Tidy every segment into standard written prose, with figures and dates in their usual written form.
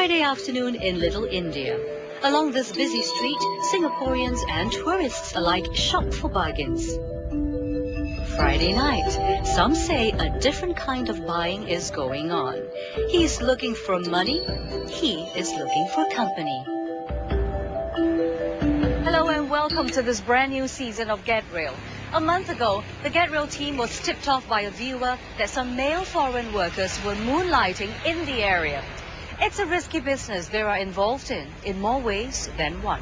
Friday afternoon in Little India. Along this busy street, Singaporeans and tourists alike shop for bargains. Friday night, some say a different kind of buying is going on. He's looking for money, he is looking for company. Hello and welcome to this brand new season of Get Real. A month ago, the Get Real team was tipped off by a viewer that some male foreign workers were moonlighting in the area. It's a risky business they are involved in more ways than one.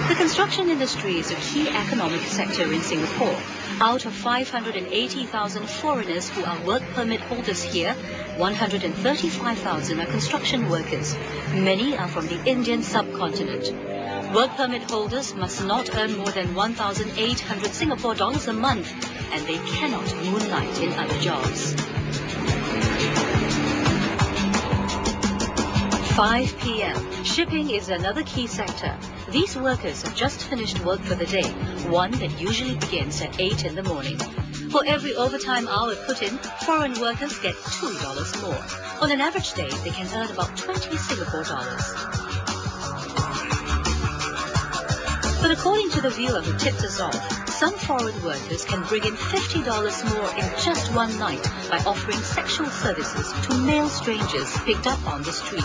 The construction industry is a key economic sector in Singapore. Out of 580,000 foreigners who are work permit holders here, 135,000 are construction workers. Many are from the Indian subcontinent. Work permit holders must not earn more than 1,800 Singapore dollars a month, and they cannot moonlight in other jobs. 5 p.m. Shipping is another key sector. These workers have just finished work for the day, one that usually begins at 8 in the morning. For every overtime hour put in, foreign workers get $2 more. On an average day, they can earn about 20 Singapore dollars. But according to the viewer who tipped us off, some foreign workers can bring in $50 more in just one night by offering sexual services to male strangers picked up on the street.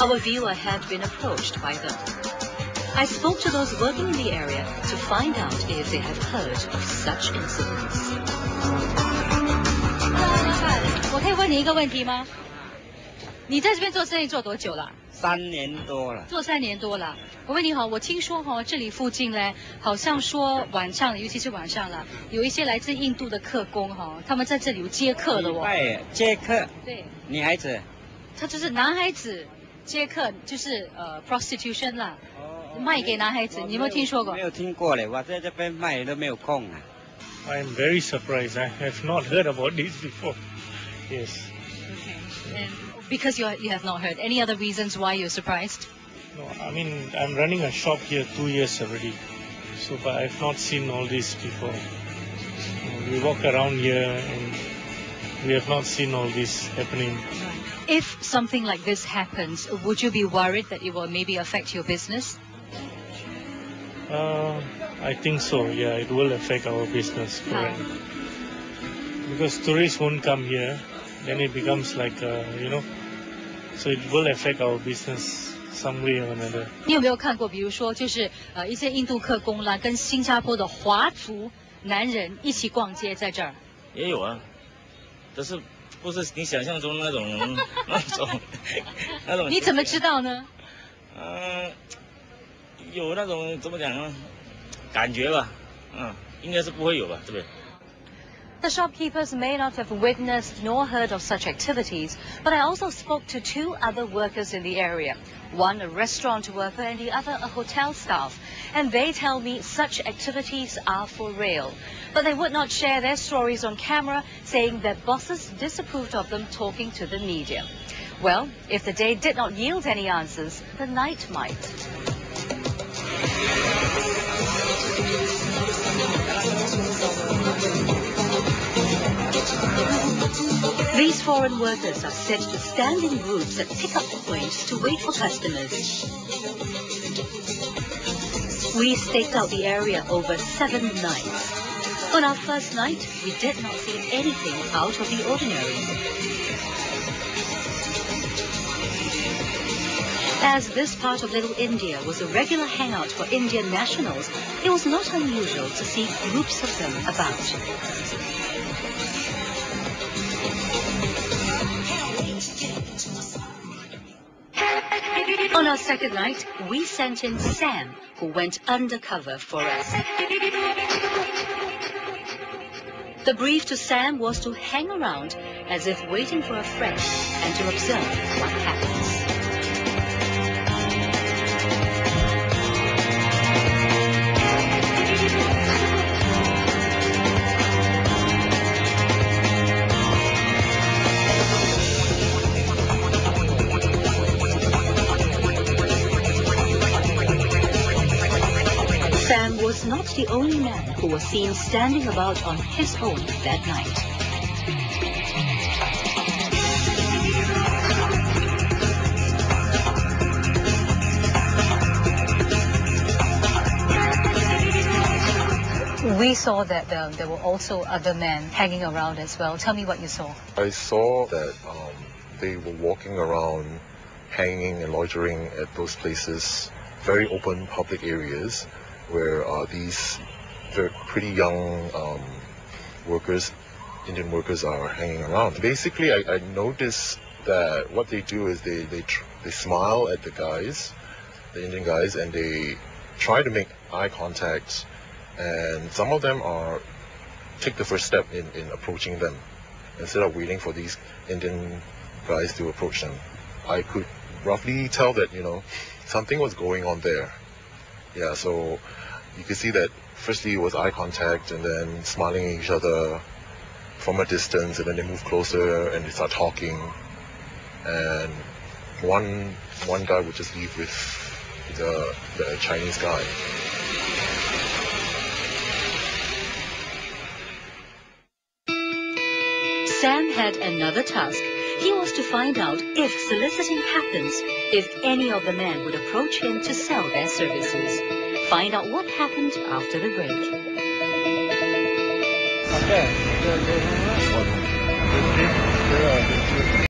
Our viewer had been approached by them. I spoke to those working in the area to find out if they have heard of such incidents. 我可以问你一个问题吗？你在这边做生意做多久了？3年多了。做3年多了。我问你好，我听说这里附近呢，好像说晚上，尤其是晚上了，有一些来自印度的客工他们在这里有接客的接客。对。女孩子。他就是男孩子接客，就是prostitution 啦。卖给男孩子，你有没有听说过？没有听过嘞，我在这边卖都没有空啊。I'm very surprised. I have not heard about this before. Yes. Okay. And because you have not heard. Any other reasons why you're surprised? No, I mean, I'm running a shop here 2 years already. So, but I've not seen all this before. We walk around here and we have not seen all this happening. If something like this happens, would you be worried that it will maybe affect your business? I think so, yeah, it will affect our business, correct. Because tourists won't come here, then it becomes like, so it will affect our business some way or another. 你有没有看过，比如说就是一些印度客工啦，跟新加坡的华族男人一起逛街在这儿？也有啊，但是不是你想象中那种那种。你怎么知道呢？有那种怎么讲呢？感觉吧，应该是不会有吧，对不对？ The shopkeepers may not have witnessed nor heard of such activities, but I also spoke to 2 other workers in the area. One a restaurant worker and the other a hotel staff. And they tell me such activities are for real. But they would not share their stories on camera, saying that bosses disapproved of them talking to the media. Well, if the day did not yield any answers, the night might. These foreign workers are said to stand in groups at pick-up points to wait for customers. We staked out the area over 7 nights. On our first night, we did not see anything out of the ordinary. As this part of Little India was a regular hangout for Indian nationals, it was not unusual to see groups of them about. On our second night, we sent in Sam, who went undercover for us. The brief to Sam was to hang around as if waiting for a friend and to observe what happens. Sam was not the the only man who was seen standing about on his own that night. We saw that there were also other men hanging around as well. Tell me what you saw. I saw that they were walking around, hanging and loitering at those places, very open public areas where these pretty young workers, Indian workers, are hanging around. Basically, I noticed that what they do is they smile at the guys, the Indian guys, and they try to make eye contact. And some of them take the first step in approaching them instead of waiting for these Indian guys to approach them. I could roughly tell that, something was going on there. Yeah, so you could see that firstly it was eye contact and then smiling at each other from a distance, and then they move closer and they start talking. And one guy would just leave with the Chinese guy. Sam had another task. He was to find out if soliciting happens, if any of the men would approach him to sell their services. Find out what happened after the break.